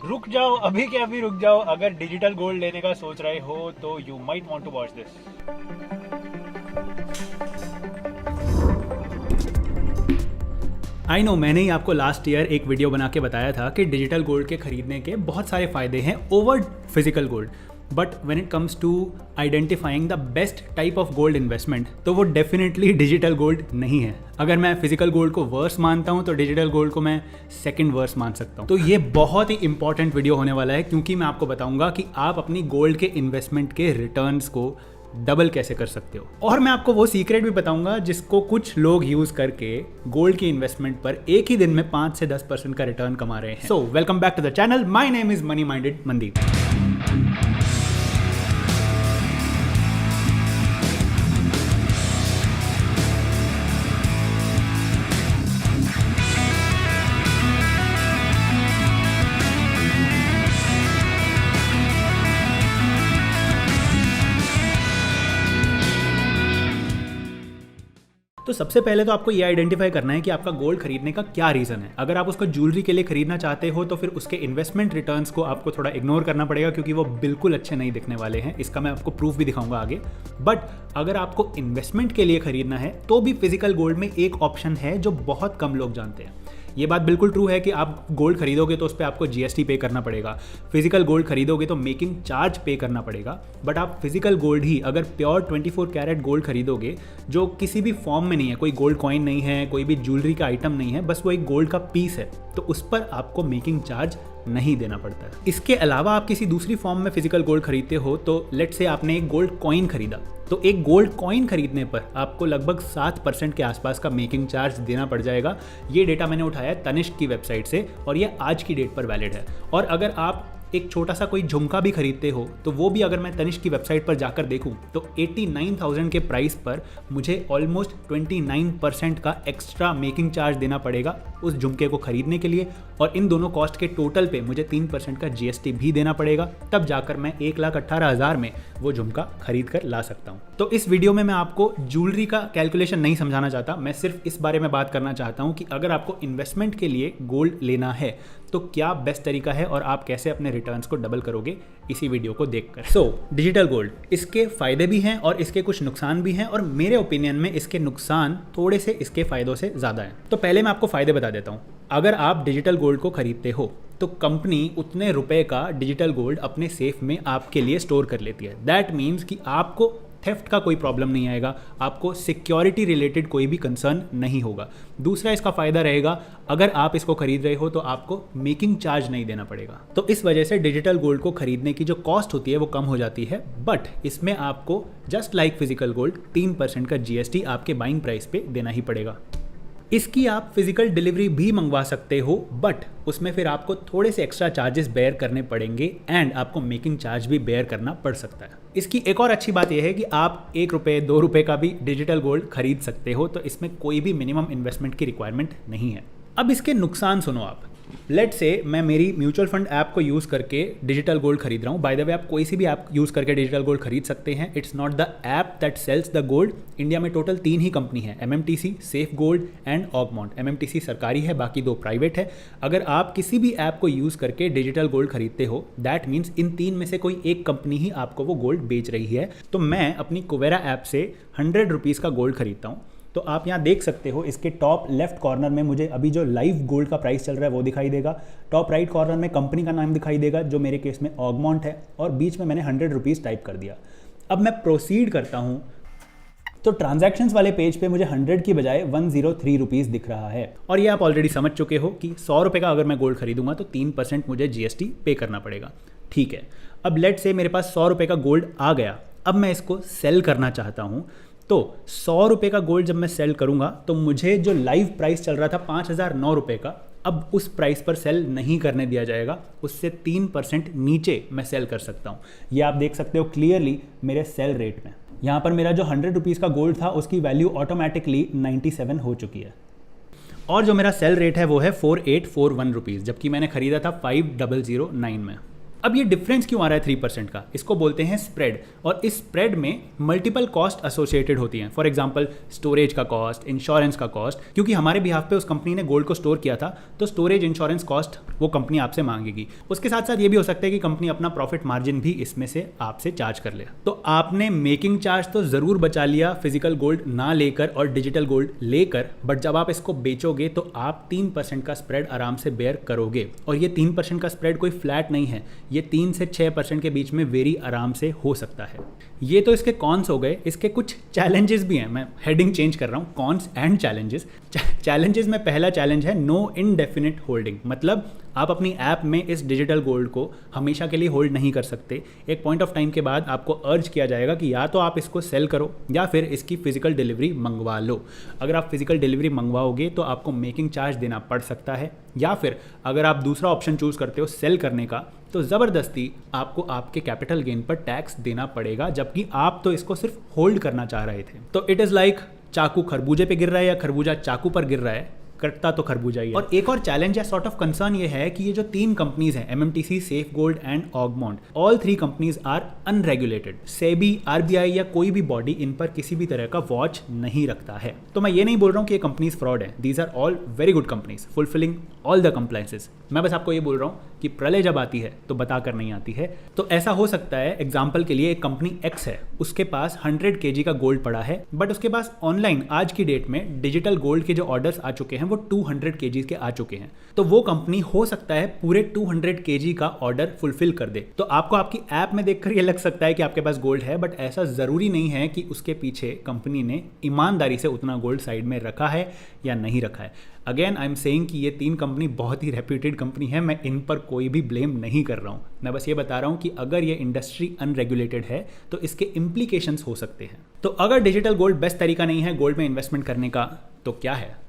रुक जाओ, अभी के अभी रुक जाओ। अगर डिजिटल गोल्ड लेने का सोच रहे हो तो you might want to watch this. I know, मैंने ही आपको लास्ट ईयर एक वीडियो बना के बताया था कि डिजिटल गोल्ड के खरीदने के बहुत सारे फायदे हैं over physical gold. But when it comes to identifying the best type of gold investment, तो वो डेफिनेटली डिजिटल गोल्ड नहीं है। अगर मैं फिजिकल गोल्ड को वर्स मानता हूँ तो डिजिटल गोल्ड को मैं सेकंड वर्स मान सकता हूँ। तो ये बहुत ही इंपॉर्टेंट वीडियो होने वाला है, क्योंकि मैं आपको बताऊंगा कि आप अपनी गोल्ड के इन्वेस्टमेंट के रिटर्न्स को डबल कैसे कर सकते हो। और मैं आपको वो सीक्रेट भी बताऊंगा जिसको कुछ लोग यूज करके गोल्ड की इन्वेस्टमेंट पर एक ही दिन में 5 से 10% का रिटर्न कमा रहे हैं। So welcome back to the channel. My name is money minded Mandeep. तो सबसे पहले तो आपको ये आइडेंटिफाई करना है कि आपका गोल्ड खरीदने का क्या रीज़न है। अगर आप उसको ज्वेलरी के लिए खरीदना चाहते हो तो फिर उसके इन्वेस्टमेंट रिटर्न्स को आपको थोड़ा इग्नोर करना पड़ेगा, क्योंकि वो बिल्कुल अच्छे नहीं दिखने वाले हैं। इसका मैं आपको प्रूफ भी दिखाऊंगा आगे। बट अगर आपको इन्वेस्टमेंट के लिए खरीदना है तो भी फिजिकल गोल्ड में एक ऑप्शन है जो बहुत कम लोग जानते हैं। ये बात बिल्कुल ट्रू है कि आप गोल्ड खरीदोगे तो उस पर आपको जीएसटी पे करना पड़ेगा। फिजिकल गोल्ड खरीदोगे तो मेकिंग चार्ज पे करना पड़ेगा। बट आप फिजिकल गोल्ड ही अगर प्योर 24 कैरेट गोल्ड खरीदोगे जो किसी भी फॉर्म में नहीं है, कोई गोल्ड कॉइन नहीं है, कोई भी ज्वेलरी का आइटम नहीं है, बस वो एक गोल्ड का पीस है, तो उस पर आपको मेकिंग चार्ज नहीं देना पड़ता है। इसके अलावा आप किसी दूसरी फॉर्म में फिजिकल गोल्ड खरीदते हो, तो लेट्स से आपने एक गोल्ड कॉइन खरीदा, तो एक गोल्ड कॉइन खरीदने पर आपको लगभग 7% के आसपास का मेकिंग चार्ज देना पड़ जाएगा। ये डेटा मैंने उठाया है तनिष्क की वेबसाइट से और ये आज की डेट पर वैलिड है। और अगर आप एक छोटा सा कोई झुमका भी खरीदते हो तो वो भी अगर मैं तनिष्क की वेबसाइट पर जाकर देखूं तो 89,000 के प्राइस पर मुझे ऑलमोस्ट 29% का एक्स्ट्रा मेकिंग चार्ज देना पड़ेगा उस झुमके को खरीदने के लिए। और इन दोनों कॉस्ट के टोटल पे मुझे 3% का जीएसटी भी देना पड़ेगा, तब जाकर मैं 1,18,000 में वो झुमका खरीद कर ला सकता हूँ। तो इस वीडियो में मैं आपको ज्वेलरी का कैलकुलेशन नहीं समझाना चाहता, मैं सिर्फ इस बारे में बात करना चाहता हूँ कि अगर आपको इन्वेस्टमेंट के लिए गोल्ड लेना है तो क्या बेस्ट तरीका है और आप कैसे अपने रिटर्न्स को डबल करोगे इसी वीडियो को देखकर। सो डिजिटल गोल्ड, इसके फायदे भी हैं और इसके कुछ नुकसान भी हैं, और मेरे ओपिनियन में इसके नुकसान थोड़े से इसके फायदों से ज़्यादा हैं। तो पहले मैं आपको फायदे बता देता हूँ। अगर आप डिजिटल गोल्ड को खरीदते हो तो कंपनी उतने रुपए का डिजिटल गोल्ड अपने सेफ में आपके लिए स्टोर कर लेती है। दैट मीन्स कि आपको थेफ्ट का कोई प्रॉब्लम नहीं आएगा, आपको सिक्योरिटी रिलेटेड कोई भी कंसर्न नहीं होगा। दूसरा इसका फायदा रहेगा, अगर आप इसको खरीद रहे हो तो आपको मेकिंग चार्ज नहीं देना पड़ेगा। तो इस वजह से डिजिटल गोल्ड को खरीदने की जो कॉस्ट होती है वो कम हो जाती है। बट इसमें आपको जस्ट लाइक फिजिकल गोल्ड 3% का जीएसटी आपके बाइंग प्राइस पे देना ही पड़ेगा। इसकी आप फिजिकल डिलीवरी भी मंगवा सकते हो, बट उसमें फिर आपको थोड़े से एक्स्ट्रा चार्जेस बेयर करने पड़ेंगे एंड आपको मेकिंग चार्ज भी बेयर करना पड़ सकता है। इसकी एक और अच्छी बात यह है कि आप 1 रुपये 2 रुपये का भी डिजिटल गोल्ड खरीद सकते हो, तो इसमें कोई भी मिनिमम इन्वेस्टमेंट की रिक्वायरमेंट नहीं है। अब इसके नुकसान सुनो आप। लेट्स से मैं मेरी म्यूचुअल फंड ऐप को यूज़ करके डिजिटल गोल्ड खरीद रहा हूँ। बाय द वे आप कोई सी भी ऐप यूज़ करके डिजिटल गोल्ड खरीद सकते हैं। It's not the app that sells the gold. India में टोटल 3 ही कंपनी है, MMTC, safe gold and Augmont. MMTC सरकारी है, बाकी 2 प्राइवेट है। अगर आप किसी भी ऐप को यूज़ करके डिजिटल गोल्ड खरीदते हो, दैट मीन्स इन 3 में से कोई एक कंपनी ही आपको वो गोल्ड बेच रही है। तो मैं अपनी कुवेरा ऐप से 100 रुपीज़ का गोल्ड खरीदता हूँ। तो आप यहाँ देख सकते हो, इसके टॉप लेफ्ट कॉर्नर में मुझे अभी जो लाइव गोल्ड का प्राइस चल रहा है वो दिखाई देगा। टॉप राइट कॉर्नर में कंपनी का नाम दिखाई देगा, जो मेरे केस में ऑगमाउंट है, और बीच में मैंने 100 रुपीज़ टाइप कर दिया। अब मैं प्रोसीड करता हूँ तो ट्रांजैक्शंस वाले पेज पे मुझे 100 की बजाय 103 रुपीज़ दिख रहा है। और ये आप ऑलरेडी समझ चुके हो कि 100 रुपये का अगर मैं गोल्ड खरीदूंगा तो 3% मुझे जीएसटी पे करना पड़ेगा। ठीक है, अब लेट से मेरे पास 100 रुपये का गोल्ड आ गया। अब मैं इसको सेल करना चाहता हूँ, तो 100 रुपये का गोल्ड जब मैं सेल करूंगा तो मुझे जो लाइव प्राइस चल रहा था 5,009 रुपये का, अब उस प्राइस पर सेल नहीं करने दिया जाएगा, उससे 3% नीचे मैं सेल कर सकता हूँ। ये आप देख सकते हो क्लियरली मेरे सेल रेट में। यहाँ पर मेरा जो 100 रुपीज़ का गोल्ड था उसकी वैल्यू ऑटोमेटिकली 97 हो चुकी है, और जो मेरा सेल रेट है वो है 4841 रुपीज़, जबकि मैंने खरीदा था 5009 में। अब ये डिफरेंस क्यों आ रहा है 3% का, इसको बोलते हैं स्प्रेड, और इस स्प्रेड में मल्टीपल कॉस्ट एसोसिएटेड होती हैं। फॉर एग्जांपल स्टोरेज का कॉस्ट, इंश्योरेंस का कॉस्ट, क्योंकि हमारे बिहाफ पे उस कंपनी ने गोल्ड को स्टोर किया था तो स्टोरेज इंश्योरेंस कॉस्ट वो कंपनी आपसे मांगेगी। उसके साथ साथ ये भी हो सकता है कि कंपनी अपना प्रॉफिट मार्जिन भी इसमें से आपसे चार्ज कर ले। तो आपने मेकिंग चार्ज तो जरूर बचा लिया फिजिकल गोल्ड ना लेकर और डिजिटल गोल्ड लेकर, बट जब आप इसको बेचोगे तो आप 3% का स्प्रेड आराम से बेयर करोगे। और ये 3% का स्प्रेड कोई फ्लैट नहीं है, ये 3 से 6% के बीच में वेरी आराम से हो सकता है। ये तो इसके कॉन्स हो गए, इसके कुछ चैलेंजेस भी हैं। मैं हेडिंग चेंज कर रहा हूँ, कॉन्स एंड चैलेंजेस। चैलेंजेस में पहला चैलेंज है नो इनडेफिनिट होल्डिंग, मतलब आप अपनी ऐप में इस डिजिटल गोल्ड को हमेशा के लिए होल्ड नहीं कर सकते। एक पॉइंट ऑफ टाइम के बाद आपको अर्ज किया जाएगा कि या तो आप इसको सेल करो या फिर इसकी फिजिकल डिलीवरी मंगवा लो। अगर आप फिजिकल डिलीवरी मंगवाओगे तो आपको मेकिंग चार्ज देना पड़ सकता है, या फिर अगर आप दूसरा ऑप्शन चूज करते हो सेल करने का तो ज़बरदस्ती आपको आपके कैपिटल गेन पर टैक्स देना पड़ेगा, जबकि आप तो इसको सिर्फ होल्ड करना चाह रहे थे। तो इट इज़ लाइक चाकू खरबूजे पे गिर रहा है या खरबूजा चाकू पर गिर रहा है, कटता तो खरबूजा ही है। और एक और चैलेंज या सॉर्ट ऑफ कंसर्न ये है कि ये जो 3 कंपनीज हैं, MMTC, safe gold and Augmont, all 3 companies are unregulated. SEBI, RBI या कोई भी बॉडी इन पर किसी भी तरह का वॉच नहीं रखता है। तो मैं ये नहीं बोल रहा हूँ कि ये कंपनीज फ्रॉड है, these are all very good companies fulfilling all the compliances. मैं बस आपको ये बोल रहा हूँ कि प्रलय जब आती है तो बताकर नहीं आती है। तो ऐसा हो सकता है, एग्जाम्पल के लिए एक कंपनी एक्स है, उसके पास 100 kg का गोल्ड पड़ा है, बट उसके पास ऑनलाइन आज की डेट में डिजिटल गोल्ड के जो ऑर्डर्स आ चुके हैं वो 200 kg के आ चुके हैं। तो वो कंपनी हो सकता है पूरे 200 kg का ऑर्डर फुलफिल कर दे। तो आपको आपकी ऐप में देखकर ये लग सकता है कि आपके पास गोल्ड है, बट ऐसा जरूरी नहीं है कि उसके पीछे कंपनी ने ईमानदारी से उतना गोल्ड साइड में रखा है या नहीं रखा है। अगेन आई एम सेइंग कि ये 3 कंपनी बहुत ही रेप्यूटेड कंपनी है, मैं इन पर कोई भी ब्लेम नहीं कर रहा हूँ। मैं बस ये बता रहा हूँ कि अगर ये इंडस्ट्री अनरेगुलेटेड है तो इसके इम्प्लीकेशंस हो सकते हैं। तो अगर डिजिटल गोल्ड बेस्ट तरीका नहीं है गोल्ड में इन्वेस्टमेंट करने का, तो क्या है?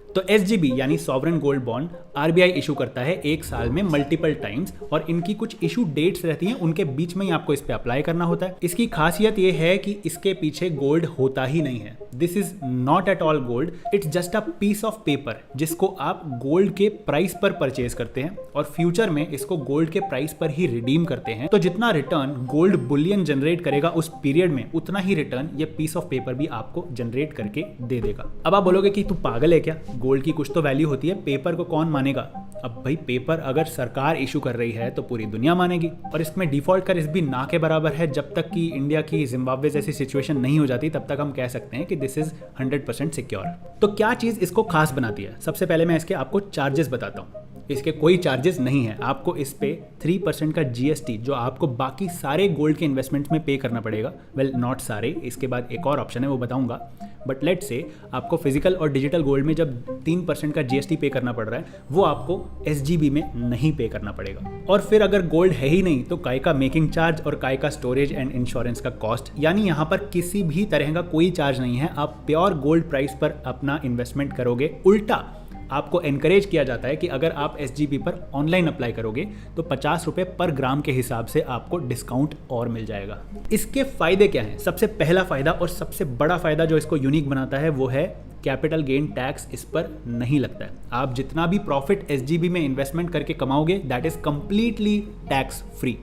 तो SGB यानी sovereign gold bond RBI issue करता है एक साल में मल्टीपल टाइम्स, और इनकी कुछ इशू डेट्स रहती हैं, उनके बीच में ही आपको इस पे अप्लाई करना होता है। इसकी खासियत ये है कि इसके पीछे गोल्ड होता ही नहीं है। This is not at all gold, it's just a piece of paper जिसको आप गोल्ड के प्राइस पर परचेज करते हैं और फ्यूचर में इसको गोल्ड के प्राइस पर ही रिडीम करते हैं। तो जितना रिटर्न गोल्ड बुलियन जनरेट करेगा उस पीरियड में, उतना ही रिटर्न ये पीस ऑफ पेपर भी आपको जनरेट करके दे देगा। अब आप बोलोगे कि तू पागल है क्या, गोल्ड की कुछ तो वैल्यू होती है, पेपर को कौन मानेगा? अब भाई पेपर अगर सरकार इशू कर रही है तो पूरी दुनिया मानेगी, और इसमें डिफॉल्ट का रिस्क भी ना के बराबर है। जब तक कि इंडिया की जिम्बाब्वे जैसी सिचुएशन नहीं हो जाती तब तक हम कह सकते हैं कि दिस इज 100% सिक्योर। तो क्या चीज इसको खास बनाती है? सबसे पहले मैं इसके आपको चार्जेस बताता हूँ। इसके कोई चार्जेस नहीं है, आपको इस पे 3% का GST जो आपको बाकी सारे गोल्ड के इन्वेस्टमेंट्स में पे करना पड़ेगा। वेल नॉट सारे, इसके बाद एक और ऑप्शन है वो बताऊंगा, बट लेट से आपको फिजिकल और डिजिटल गोल्ड में जब 3% का GST पे करना पड़ रहा है वो आपको SGB में नहीं पे करना पड़ेगा। और फिर अगर गोल्ड है ही नहीं तो काय का मेकिंग चार्ज और काय का स्टोरेज एंड इंश्योरेंस का कॉस्ट, यानी यहाँ पर किसी भी तरह का कोई चार्ज नहीं है। आप प्योर गोल्ड प्राइस पर अपना इन्वेस्टमेंट करोगे। उल्टा आपको एनकरेज किया जाता है कि अगर आप SGB पर ऑनलाइन अप्लाई करोगे तो 50 रुपये पर ग्राम के हिसाब से आपको डिस्काउंट और मिल जाएगा। इसके फायदे क्या हैं? सबसे पहला फायदा और सबसे बड़ा फायदा जो इसको यूनिक बनाता है वो है कैपिटल गेन टैक्स इस पर नहीं लगता है। आप जितना भी प्रॉफिट SGB में इन्वेस्टमेंट करके कमाओगे that is completely tax free.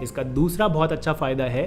इसका दूसरा बहुत अच्छा फायदा है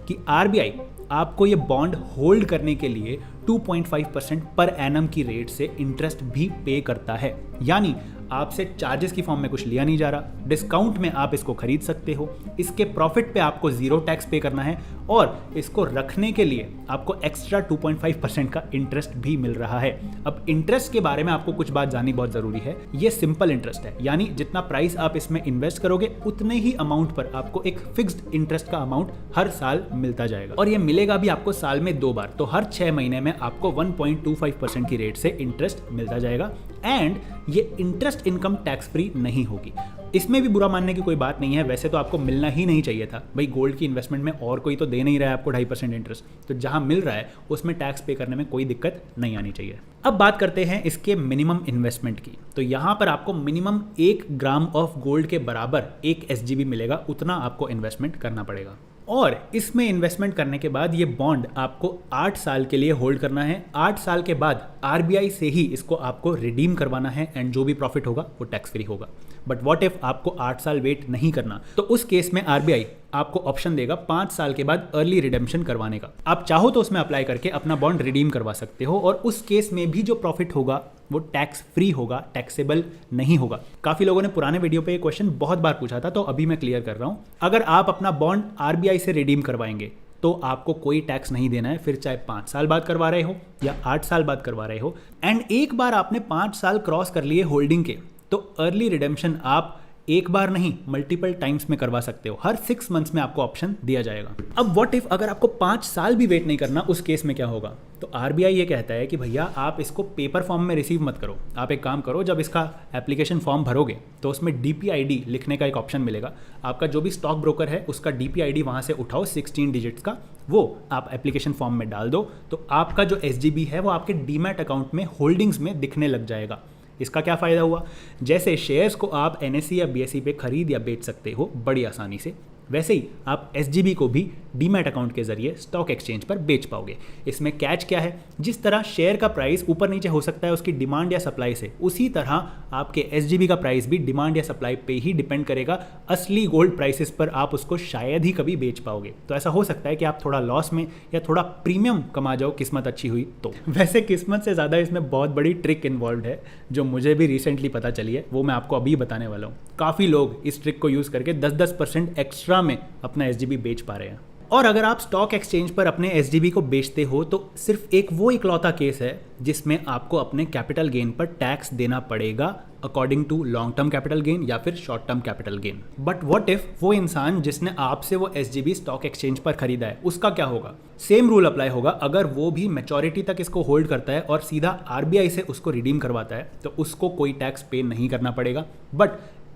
कि RBI आपको ये बॉन्ड होल्ड करने के लिए 2.5% पर एनम की रेट से इंटरेस्ट भी पे करता है, यानी आपसे चार्जेस की फॉर्म में कुछ लिया नहीं जा रहा। डिस्काउंट में आप इसको खरीद सकते हो, इसके प्रॉफिट पे आपको 0 टैक्स पे करना है, और इसको रखने के लिए आपको एक्स्ट्रा 2.5% का इंटरेस्ट भी मिल रहा है। अब इंटरेस्ट के बारे में आपको कुछ बात जाननी बहुत जरूरी है। ये सिंपल इंटरेस्ट है, यानी जितना प्राइस आप इसमें इन्वेस्ट करोगे उतने ही अमाउंट पर आपको एक फिक्स्ड इंटरेस्ट का अमाउंट हर साल मिलता जाएगा, और ये मिलेगा भी आपको साल में 2 बार। तो हर 6 महीने में आपको 1.25% की रेट से इंटरेस्ट मिलता जाएगा, एंड ये इंटरेस्ट इनकम टैक्स फ्री नहीं होगी। इसमें भी बुरा मानने की कोई बात नहीं है, वैसे तो आपको मिलना ही नहीं चाहिए था भाई, गोल्ड की इन्वेस्टमेंट में और कोई तो दे नहीं रहा है आपको 2.5% इंटरेस्ट, तो जहां मिल रहा है उसमें टैक्स पे करने में कोई दिक्कत नहीं आनी चाहिए। अब बात करते हैं इसके मिनिमम इन्वेस्टमेंट की। तो यहां पर आपको मिनिमम 1 ग्राम ऑफ गोल्ड के बराबर एक SGB मिलेगा, उतना आपको इन्वेस्टमेंट करना पड़ेगा। और इसमें इन्वेस्टमेंट करने के बाद ये बॉन्ड आपको 8 साल के लिए होल्ड करना है। 8 साल के बाद आरबीआई से ही इसको आपको रिडीम करवाना है एंड जो भी प्रॉफिट होगा वो टैक्स फ्री होगा। बट व्हाट इफ आपको 8 साल वेट नहीं करना, तो उस केस में आरबीआई आपको ऑप्शन देगा 5 साल के बाद अर्ली रिडेम्पशन करवाने का। आप चाहो तो उसमें अप्लाई करके अपना बॉन्ड रिडीम करवा सकते हो और उस केस में भी जो प्रॉफिट होगा वो टैक्स फ्री होगा, टैक्सेबल नहीं होगा। काफी लोगों ने पुराने वीडियो पे ये क्वेश्चन बहुत बार पूछा था, तो अभी मैं क्लियर कर रहा हूं। अगर आप अपना बॉन्ड आरबीआई से रिडीम करवाएंगे तो आपको कोई टैक्स नहीं देना है, फिर चाहे 5 साल बाद करवा रहे हो या 8 साल बाद करवा रहे हो। एंड एक बार आपने 5 साल क्रॉस कर लिए होल्डिंग के, तो अर्ली रिडेम्पशन आप एक बार नहीं मल्टीपल टाइम्स में करवा सकते हो। हर 6 मंथ्स में आपको ऑप्शन दिया जाएगा। अब व्हाट इफ अगर आपको 5 साल भी वेट नहीं करना, उस केस में क्या होगा? तो आरबीआई ये कहता है कि भैया आप इसको पेपर फॉर्म में रिसीव मत करो। आप एक काम करो, जब इसका एप्लीकेशन फॉर्म भरोगे तो उसमें डीपीआईडी लिखने का एक ऑप्शन मिलेगा। आपका जो भी स्टॉक ब्रोकर है उसका डीपीआईडी वहाँ से उठाओ 16 डिजिट्स का, वो आप एप्लीकेशन फॉर्म में डाल दो, तो आपका जो एसजीबी है वो आपके डीमैट अकाउंट में होल्डिंग्स में दिखने लग जाएगा। इसका क्या फ़ायदा हुआ? जैसे शेयर्स को आप एनएसई या बीएसई पे खरीद या बेच सकते हो बड़ी आसानी से, वैसे ही आप एसजीबी को भी डीमैट अकाउंट के जरिए स्टॉक एक्सचेंज पर बेच पाओगे। इसमें कैच क्या है? जिस तरह शेयर का प्राइस ऊपर नीचे हो सकता है उसकी डिमांड या सप्लाई से, उसी तरह आपके एसजीबी का प्राइस भी डिमांड या सप्लाई पे ही डिपेंड करेगा। असली गोल्ड प्राइसेस पर आप उसको शायद ही कभी बेच पाओगे। तो ऐसा हो सकता है कि आप थोड़ा लॉस में या थोड़ा प्रीमियम कमा जाओ, किस्मत अच्छी हुई तो। वैसे किस्मत से ज़्यादा इसमें बहुत बड़ी ट्रिक इन्वॉल्व है जो मुझे भी रिसेंटली पता चली है, वो मैं आपको अभी बताने वाला हूँ। काफ़ी लोग इस ट्रिक को यूज़ करके 10% एक्स्ट्रा में अपना एसजीबी बेच पा रहे हैं। और अगर आप स्टॉक एक्सचेंज पर अपने एसजीबी को बेचते हो तो सिर्फ एक वो इकलौता केस है जिसमें आपको अपने कैपिटल गेन पर टैक्स देना पड़ेगा according to long term capital gain या फिर short term capital gain. But what if वो इंसान जिसने आपसे वो एसजीबी स्टॉक एक्सचेंज पर खरीदा है, उसका क्या होगा? सेम रूल अप्लाई होगा। अगर वो भी मैच्योरिटी तक इसको होल्ड करता है और सीधा आरबीआई से उसको रिडीम करवाता है तो उसको कोई टैक्स पे नहीं करना पड़ेगा। बट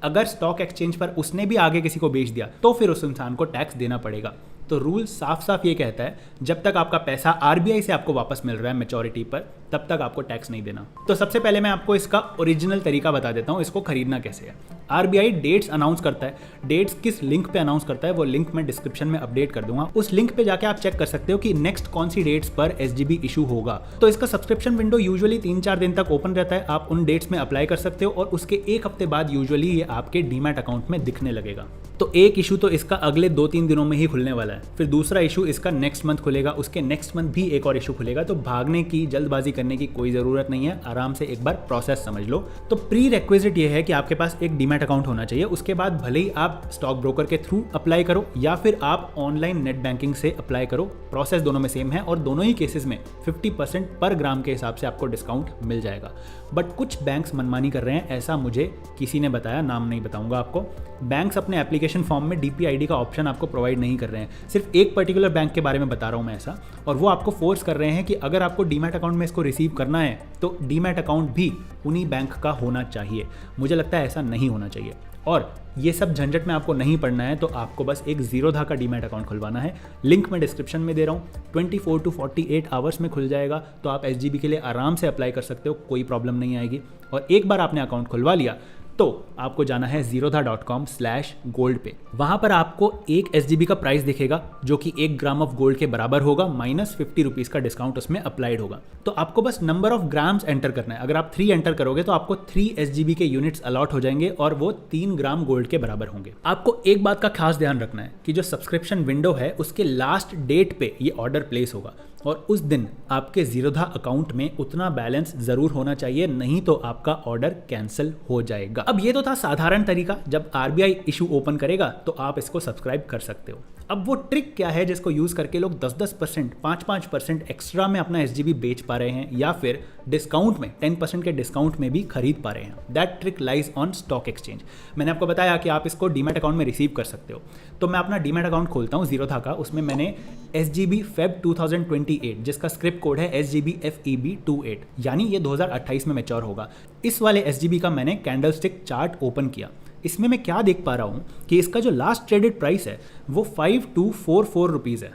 अगर स्टॉक एक्सचेंज पर उसने भी आगे किसी को बेच दिया तो फिर उस इंसान को टैक्स देना पड़ेगा। तो रूल साफ साफ ये कहता है जब तक आपका पैसा आरबीआई से आपको वापस मिल रहा है मैच्योरिटी पर, तब तक आपको टैक्स नहीं देना। तो सबसे पहले मैं आपको इसका ओरिजिनल तरीका बता देता हूँ, इसको खरीदना कैसे है। आरबीआई डेट्स अनाउंस करता है। डेट्स किस लिंक पे अनाउंस करता है वो लिंक मैं डिस्क्रिप्शन में अपडेट कर दूंगा। उस लिंक पे जाके आप चेक कर सकते हो कि नेक्स्ट कौन सी डेट्स पर एसजीबी इशू होगा। तो इसका सब्सक्रिप्शन विंडो यूजुअली 3-4 दिन तक ओपन रहता है। आप उन डेट्स में अप्लाई कर सकते हो और उसके 1 हफ्ते बाद यूजुअली ये आपके डीमैट अकाउंट में दिखने लगेगा। तो एक इशू तो इसका अगले 2-3 दिनों में ही खुलने वाला है, फिर दूसरा इशू इसका नेक्स्ट मंथ खुलेगा, उसके नेक्स्ट मंथ भी एक और इशू खुलेगा। तो भागने की, जल्दबाजी करने की कोई ज़रूरत नहीं है, आराम से एक बार प्रोसेस समझ लो। तो प्री रिक्विजिट ये है कि आपके पास एक डीमैट अकाउंट होना चाहिए। उसके बाद भले ही आप स्टॉक ब्रोकर के थ्रू अप्लाई करो या फिर आप ऑनलाइन नेट बैंकिंग से अप्लाई करो, प्रोसेस दोनों में सेम है और दोनों ही केसेस में 50% पर ग्राम के हिसाब से आपको डिस्काउंट मिल जाएगा। बट कुछ बैंक्स मनमानी कर रहे हैं, ऐसा मुझे किसी ने बताया, नाम नहीं बताऊंगा आपको। बैंक्स अपने एप्लीकेशन फॉर्म में डीपीआईडी का ऑप्शन आपको प्रोवाइड नहीं कर रहे हैं। सिर्फ एक पर्टिकुलर बैंक के बारे में बता रहा हूं मैं ऐसा, और वो आपको फोर्स कर रहे हैं कि अगर आपको डीमैट अकाउंट में इसको रिसीव करना है तो डीमैट अकाउंट भी उन्हीं बैंक का होना चाहिए। मुझे लगता है ऐसा नहीं होना चाहिए। और ये सब झंझट में आपको नहीं पड़ना है, तो आपको बस एक ज़ीरोधा का डीमैट अकाउंट खुलवाना है। लिंक मैं डिस्क्रिप्शन में दे रहा हूँ। 24 to 48 आवर्स में खुल जाएगा, तो आप एसजीबी के लिए आराम से अप्लाई कर सकते हो, कोई प्रॉब्लम नहीं आएगी। और एक बार आपने अकाउंट खुलवा लिया तो आपको जाना है zerodha.com/gold पे। वहां पर आपको एक एसजीबी का प्राइस दिखेगा जो कि 1 ग्राम ऑफ गोल्ड के बराबर होगा, माइनस 50 रुपीज़ का डिस्काउंट उसमें अप्लाइड होगा। तो आपको बस नंबर ऑफ ग्राम्स एंटर करना है। अगर आप 3 एंटर करोगे तो आपको 3 एसजीबी के यूनिट्स अलॉट हो जाएंगे और वो 3 ग्राम गोल्ड के बराबर होंगे। आपको एक बात का खास ध्यान रखना है कि जो सब्सक्रिप्शन विंडो है उसके लास्ट डेट पे ये ऑर्डर प्लेस होगा और उस दिन आपके ज़ीरोधा अकाउंट में उतना बैलेंस ज़रूर होना चाहिए, नहीं तो आपका ऑर्डर कैंसिल हो जाएगा। अब ये तो था साधारण तरीका, जब आरबीआई इशू ओपन करेगा तो आप इसको सब्सक्राइब कर सकते हो। अब वो ट्रिक क्या है जिसको यूज़ करके लोग 10-10%, 5-5% एक्स्ट्रा में अपना एसजीबी बेच पा रहे हैं या फिर डिस्काउंट में 10% के डिस्काउंट में भी खरीद पा रहे हैं? That trick lies on stock exchange. मैंने आपको बताया कि आप इसको डीमैट अकाउंट में रिसीव कर सकते हो। तो मैं अपना डीमैट अकाउंट खोलता हूँ ज़ीरोधा का। उसमें मैंने एसजीबी फेब 2028 जिसका स्क्रिप्ट कोड है एसजीबी FEB28, यानी ये 2028 में मैच्योर होगा। इस वाले एसजीबी का मैंने कैंडलस्टिक चार्ट ओपन किया। इसमें मैं क्या देख पा रहा हूँ कि इसका जो लास्ट ट्रेडेड प्राइस है वो 5244 रुपीज़ है।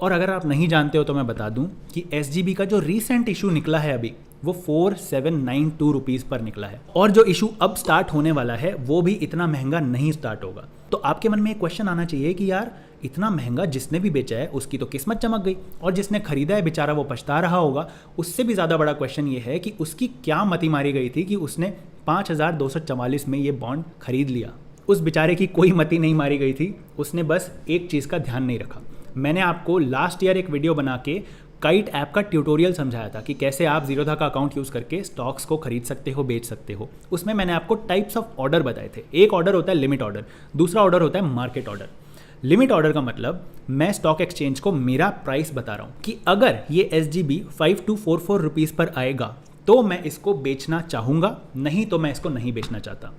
और अगर आप नहीं जानते हो तो मैं बता दूं कि एसजीबी का जो रीसेंट इशू निकला है अभी वो 4792 रुपीज़ पर निकला है। और जो इशू अब स्टार्ट होने वाला है वो भी इतना महंगा नहीं स्टार्ट होगा। तो आपके मन में एक क्वेश्चन आना चाहिए कि यार इतना महंगा जिसने भी बेचा है उसकी तो किस्मत चमक गई, और जिसने खरीदा है बेचारा वो पछता रहा होगा। उससे भी ज़्यादा बड़ा क्वेश्चन ये है कि उसकी क्या मति मारी गई थी कि उसने 5244 में ये बॉन्ड खरीद लिया। उस बेचारे की कोई मति नहीं मारी गई थी, उसने बस एक चीज़ का ध्यान नहीं रखा। मैंने आपको लास्ट ईयर एक वीडियो बना के काइट ऐप का ट्यूटोरियल समझाया था कि कैसे आप जीरोधा का अकाउंट यूज़ करके स्टॉक्स को खरीद सकते हो, बेच सकते हो। उसमें मैंने आपको टाइप्स ऑफ ऑर्डर बताए थे। एक ऑर्डर होता है लिमिट ऑर्डर, दूसरा ऑर्डर होता है मार्केट ऑर्डर। लिमिट ऑर्डर का मतलब मैं स्टॉक एक्सचेंज को मेरा प्राइस बता रहा हूँ कि अगर ये SGB 5244 रुपीज़ पर आएगा तो मैं इसको बेचना चाहूँगा, नहीं तो मैं इसको नहीं बेचना चाहता।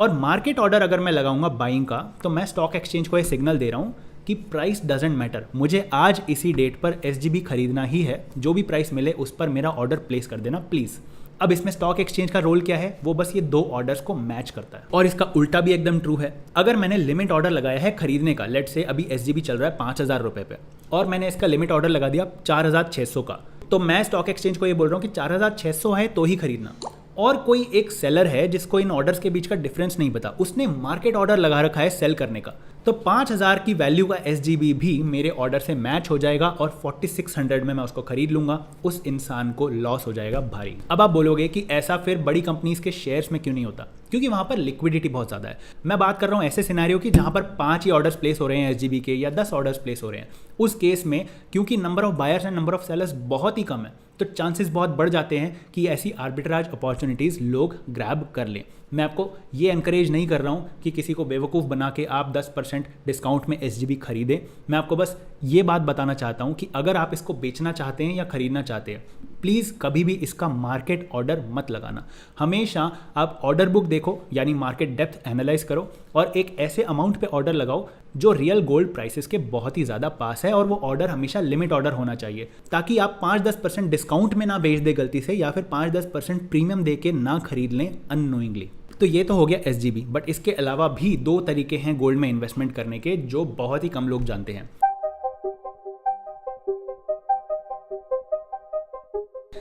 और मार्केट ऑर्डर अगर मैं लगाऊंगा बाइंग का, तो मैं स्टॉक एक्सचेंज को ये सिग्नल दे रहा हूँ कि प्राइस डजेंट मैटर, मुझे आज इसी डेट पर SGB खरीदना ही है, जो भी प्राइस मिले उस पर मेरा ऑर्डर प्लेस कर देना प्लीज़। अब इसमें स्टॉक एक्सचेंज का रोल क्या है, वो बस ये दो ऑर्डर्स को मैच करता है। और इसका उल्टा भी एकदम ट्रू है। अगर मैंने लिमिट ऑर्डर लगाया है खरीदने का, लेट से अभी SGB चल रहा है 5000 रुपये पे, और मैंने इसका लिमिट ऑर्डर लगा दिया 4600 का, तो मैं स्टॉक एक्सचेंज को ये बोल रहा हूँ कि 4600 है तो ही खरीदना। और कोई एक सेलर है जिसको इन ऑर्डर्स के बीच का डिफरेंस नहीं पता, उसने मार्केट ऑर्डर लगा रखा है सेल करने का, तो 5000 की वैल्यू का SGB भी मेरे ऑर्डर से मैच हो जाएगा और 4600 में मैं उसको खरीद लूंगा। उस इंसान को लॉस हो जाएगा भारी। अब आप बोलोगे कि ऐसा फिर बड़ी कंपनीज के शेयर्स में क्यों नहीं होता, क्योंकि वहां पर लिक्विडिटी बहुत ज़्यादा है। मैं बात कर रहा हूं ऐसे सिनेरियो की जहां पर 5 ही ऑर्डर्स प्लेस हो रहे हैं SGB के, या 10 ऑर्डर्स प्लेस हो रहे हैं। उस केस में क्योंकि number of buyers and number of sellers बहुत ही कम है, तो चांसेस बहुत बढ़ जाते हैं कि ऐसी आर्बिट्राज अपॉर्चुनिटीज़ लोग ग्रैब कर लें। मैं आपको ये एनकरेज नहीं कर रहा हूँ कि किसी को बेवकूफ़ बना के आप 10% डिस्काउंट में SGB खरीदें। मैं आपको बस ये बात बताना चाहता हूँ कि अगर आप इसको बेचना चाहते हैं या खरीदना चाहते हैं, प्लीज़ कभी भी इसका मार्केट ऑर्डर मत लगाना। हमेशा आप ऑर्डर बुक देखो, यानी मार्केट डेप्थ एनालाइज करो, और एक ऐसे अमाउंट पे ऑर्डर लगाओ जो रियल गोल्ड प्राइसेस के बहुत ही ज़्यादा पास है, और वो ऑर्डर हमेशा लिमिट ऑर्डर होना चाहिए, ताकि आप 5-10% डिस्काउंट में ना बेच दे गलती से, या फिर 5-10% प्रीमियम दे के ना खरीद लें अननोइंगली। तो ये तो हो गया SGB, बट इसके अलावा भी 2 तरीके हैं गोल्ड में इन्वेस्टमेंट करने के जो बहुत ही कम लोग जानते हैं।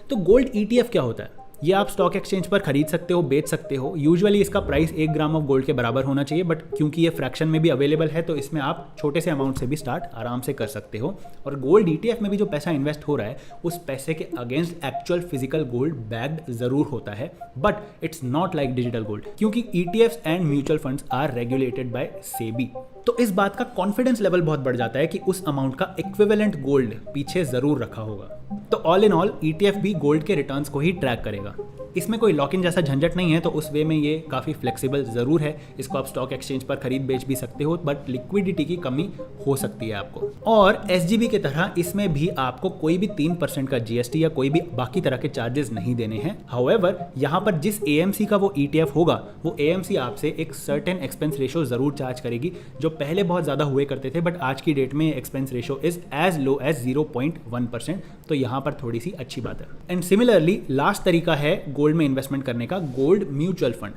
तो गोल्ड ETF क्या होता है? ये आप स्टॉक एक्सचेंज पर खरीद सकते हो, बेच सकते हो। यूजुअली इसका प्राइस 1 ग्राम ऑफ गोल्ड के बराबर होना चाहिए, बट क्योंकि ये फ्रैक्शन में भी अवेलेबल है तो इसमें आप छोटे से अमाउंट से भी स्टार्ट आराम से कर सकते हो। और गोल्ड ETF में भी जो पैसा इन्वेस्ट हो रहा है उस पैसे के against actual physical gold backed जरूर होता है, but it's not like digital gold, क्योंकि ETFs and mutual funds are regulated by SEBI. तो इस बात का कॉन्फिडेंस लेवल बहुत बढ़ जाता है कि उस अमाउंट का इक्विवेलेंट गोल्ड पीछे जरूर रखा होगा। तो ऑल इन ऑल ETF भी गोल्ड के रिटर्न्स को ही ट्रैक करेगा। इसमें कोई लॉक इन जैसा झंझट नहीं है, तो उस वे में ये काफ़ी फ्लेक्सिबल ज़रूर है। इसको आप स्टॉक एक्सचेंज पर खरीद बेच भी सकते हो, बट लिक्विडिटी की कमी हो सकती है आपको। और SGB की तरह इसमें भी आपको कोई भी 3% का GST या कोई भी बाकी तरह के चार्जेस नहीं देने हैं। हाउएवर, यहाँ पर जिस AMC का वो ETF होगा, वो AMC आपसे एक सर्टेन एक्सपेंस रेशो ज़रूर चार्ज करेगी, जो पहले बहुत ज़्यादा हुए करते थे, बट आज की डेट में expense ratio is as low as 0.1%। तो यहाँ पर थोड़ी सी अच्छी बात है। एंड सिमिलरली लास्ट तरीका है गोल्ड में इन्वेस्टमेंट करने का, गोल्ड म्यूचुअल फंड।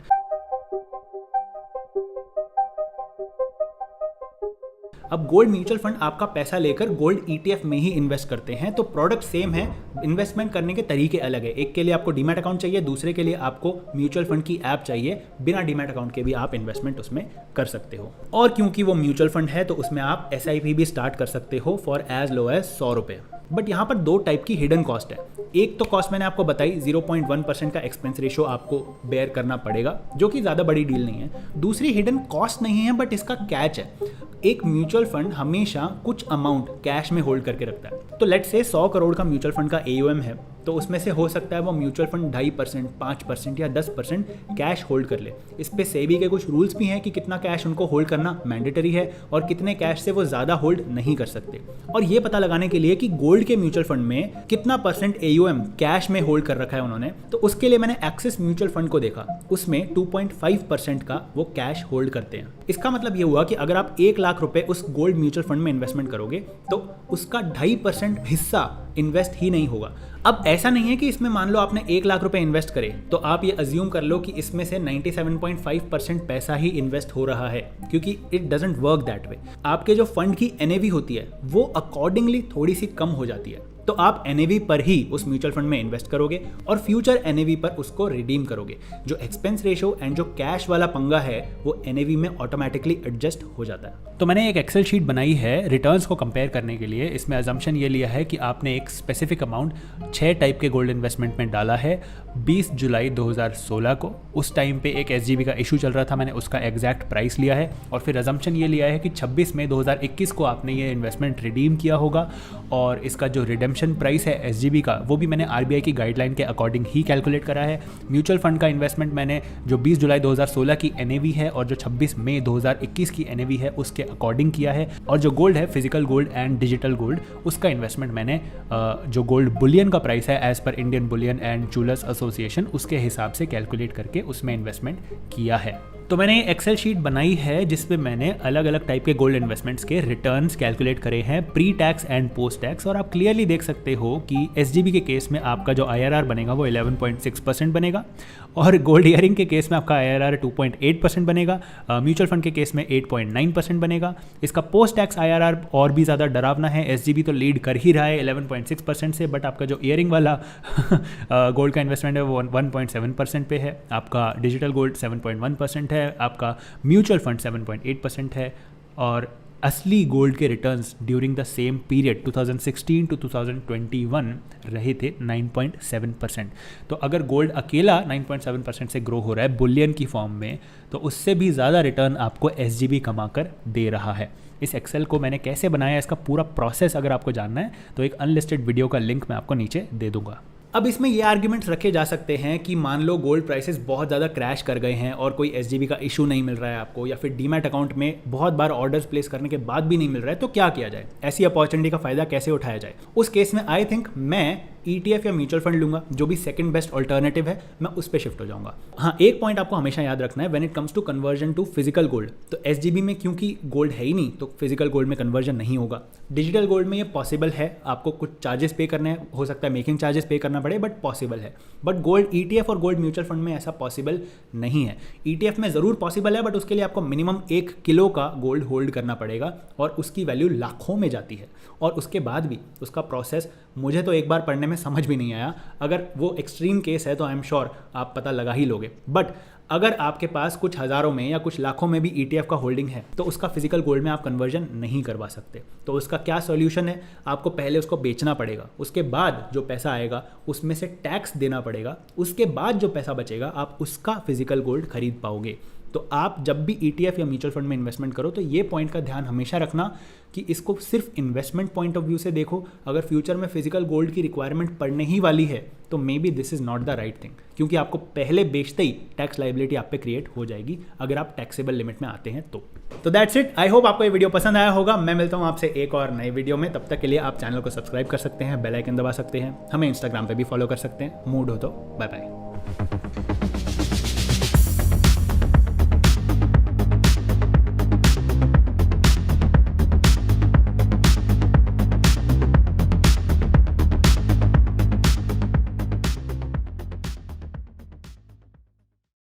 अब गोल्ड म्यूचुअल फंड आपका पैसा लेकर गोल्ड ETF में ही इन्वेस्ट करते हैं। तो प्रोडक्ट सेम है, इन्वेस्टमेंट करने के तरीके अलग है। एक के लिए आपको डीमैट अकाउंट चाहिए, दूसरे के लिए आपको म्यूचुअल फंड की ऐप चाहिए। बिना डीमैट अकाउंट के भी आप इन्वेस्टमेंट उसमें कर सकते हो। और क्योंकि वो म्यूचुअल फंड है तो उसमें आप SIP भी स्टार्ट कर सकते हो फॉर एज लो एज 100 रुपये। बट यहाँ पर 2 टाइप की हिडन कॉस्ट है। एक तो कॉस्ट मैंने आपको बताई, 0.1% का एक्सपेंस रेशो आपको बेयर करना पड़ेगा, जो कि ज़्यादा बड़ी डील नहीं है। दूसरी हिडन कॉस्ट नहीं है, बट इसका कैच है। एक म्यूचुअल फंड हमेशा कुछ अमाउंट कैश में होल्ड करके रखता है। तो लेट्स से 100 करोड़ का म्यूचुअल फंड का AUM है, तो उसमें से हो सकता है वो म्यूचुअल फंड 2.5%, 5% या 10% कैश होल्ड कर ले। इस पे सेबी के कुछ रूल्स भी हैं कि कितना कैश उनको होल्ड करना मैंडेटरी है और कितने कैश से वो ज़्यादा होल्ड नहीं कर सकते। और ये पता लगाने के लिए कि गोल्ड के म्यूचुअल फंड में कितना % AUM कैश में होल्ड कर रखा है उन्होंने, तो उसके लिए मैंने एक्सिस म्यूचुअल फंड को देखा, उसमें 2.5% का वो कैश होल्ड करते हैं। इसका मतलब ये हुआ कि अगर आप 1 लाख रुपए उस गोल्ड म्यूचुअल फंड में इन्वेस्टमेंट करोगे तो उसका 2.5% हिस्सा इन्वेस्ट ही नहीं होगा। अब ऐसा नहीं है कि इसमें मान लो आपने 1 लाख रुपए इन्वेस्ट करे तो आप ये अज्यूम कर लो कि इसमें से 97.5% पैसा ही इन्वेस्ट हो रहा है, क्योंकि it doesn't work that way. आपके जो फंड की NAV होती है वो अकॉर्डिंगली थोड़ी सी कम हो जाती है। तो आप NAV पर ही उस म्यूचुअल फंड में इन्वेस्ट करोगे और फ्यूचर NAV पर उसको रिडीम करोगे। जो एक्सपेंस रेशो एंड जो कैश वाला पंगा है वो NAV में ऑटोमेटिकली एडजस्ट हो जाता है। तो मैंने एक एक्सेल शीट बनाई है रिटर्न्स को कंपेयर करने के लिए। इसमें अजम्पशन ये लिया है कि आपने एक स्पेसिफिक अमाउंट 6 टाइप के गोल्ड इन्वेस्टमेंट में डाला है 20 जुलाई 2016 को। उस टाइम पे एक SGB का इशू चल रहा था, मैंने उसका एग्जैक्ट प्राइस लिया है और फिर अजम्पशन ये लिया है कि 26 मई 2021 को आपने ये इन्वेस्टमेंट रिडीम किया होगा और इसका जो रिडेम्पशन प्राइस है SGB का वो भी मैंने RBI की गाइडलाइन के अकॉर्डिंग ही कैलकुलेट करा है। म्यूचुअल फंड का इन्वेस्टमेंट मैंने जो 20 जुलाई 2016 की NAV है और जो 26 मई 2021 की NAV है उसके अकॉर्डिंग किया है। और जो गोल्ड है physical gold and digital gold, उसका इन्वेस्टमेंट मैंने जो गोल्ड बुलियन का प्राइस है as per Indian Bullion and Jewellers Association उसके हिसाब से कैलकुलेट करके उसमें इन्वेस्टमेंट किया है। तो मैंने एक्सेल शीट बनाई है जिसपे मैंने अलग अलग टाइप के गोल्ड इन्वेस्टमेंट्स के रिटर्न्स कैलकुलेट करे हैं pre tax and post tax. और आप क्लियरली देख सकते हो कि SGB के केस में आपका जो IRR बनेगा वो 11.6% बनेगा और गोल्ड ईयरिंग के केस में आपका IRR 2.8% बनेगा, म्यूचुअल फंड के केस में 8.9% बनेगा। इसका पोस्ट टैक्स IRR और भी ज़्यादा डरावना है। SGB तो लीड कर ही रहा है 11.6% से, बट आपका जो ईयरिंग वाला गोल्ड का इन्वेस्टमेंट है वो 1.7% पे है, आपका डिजिटल गोल्ड 7.1% है, आपका म्यूचुअल फंड 7.8% है और असली गोल्ड के returns during the same period 2016 to 2021 रहे थे 9.7%। तो अगर गोल्ड अकेला 9.7% से ग्रो हो रहा है बुलियन की फॉर्म में तो उससे भी ज़्यादा रिटर्न आपको SGB कमा कर दे रहा है। इस एक्सेल को मैंने कैसे बनाया, इसका पूरा प्रोसेस अगर आपको जानना है तो एक अनलिस्टेड वीडियो का लिंक मैं आपको नीचे दे दूंगा। अब इसमें ये आर्ग्यूमेंट्स रखे जा सकते हैं कि मान लो गोल्ड प्राइसेस बहुत ज़्यादा क्रैश कर गए हैं और कोई SGB का इशू नहीं मिल रहा है आपको, या फिर डीमैट अकाउंट में बहुत बार ऑर्डर्स प्लेस करने के बाद भी नहीं मिल रहा है, तो क्या किया जाए, ऐसी अपॉर्चुनिटी का फायदा कैसे उठाया जाए। उस केस में आई थिंक मैं ETF या म्यूचुअल फंड लूंगा, जो भी सेकंड बेस्ट ऑल्टरनेटिव है, मैं उस पर शिफ्ट हो जाऊंगा। हाँ, एक पॉइंट आपको हमेशा याद रखना है when it comes to conversion to physical gold, तो SGB में क्योंकि गोल्ड है ही नहीं तो फिजिकल गोल्ड में कन्वर्जन नहीं होगा। डिजिटल गोल्ड में ये पॉसिबल है, आपको कुछ चार्जेस पे करने हैं, हो सकता है मेकिंग चार्जेस पे करना पड़े, बट पॉसिबल है। बट गोल्ड ETF और गोल्ड म्यूचुअल फंड में ऐसा पॉसिबल नहीं है। ETF में ज़रूर पॉसिबल है, बट उसके लिए आपको मिनिमम 1 किलो का गोल्ड होल्ड करना पड़ेगा और उसकी वैल्यू लाखों में जाती है। और उसके बाद भी उसका प्रोसेस मुझे तो एक बार पढ़ने में समझ भी नहीं आया। अगर वो एक्सट्रीम केस है तो आई एम श्योर आप पता लगा ही लोगे, बट अगर आपके पास कुछ हज़ारों में या कुछ लाखों में भी ETF का होल्डिंग है तो उसका फिजिकल गोल्ड में आप कन्वर्जन नहीं करवा सकते। तो उसका क्या सॉल्यूशन है, आपको पहले उसको बेचना पड़ेगा, उसके बाद जो पैसा आएगा उसमें से टैक्स देना पड़ेगा, उसके बाद जो पैसा बचेगा आप उसका फिजिकल गोल्ड खरीद पाओगे। तो आप जब भी ETF या म्यूचुअल फंड में इन्वेस्टमेंट करो तो ये पॉइंट का ध्यान हमेशा रखना कि इसको सिर्फ इन्वेस्टमेंट पॉइंट ऑफ व्यू से देखो। अगर फ्यूचर में फिजिकल गोल्ड की रिक्वायरमेंट पड़ने ही वाली है तो may be this is not the right thing, क्योंकि आपको पहले बेचते ही टैक्स लाइबिलिटी आप पे क्रिएट हो जाएगी अगर आप टैक्सेबल लिमिट में आते हैं तो दैट्स इट। आई होप आपको ये वीडियो पसंद आया होगा। मैं मिलता हूँ आपसे एक और नए वीडियो में, तब तक के लिए आप चैनल को सब्सक्राइब कर सकते हैं, बेल आइकन दबा सकते हैं, हमें इंस्टाग्राम पे भी फॉलो कर सकते हैं। मूड हो तो बाय बाय।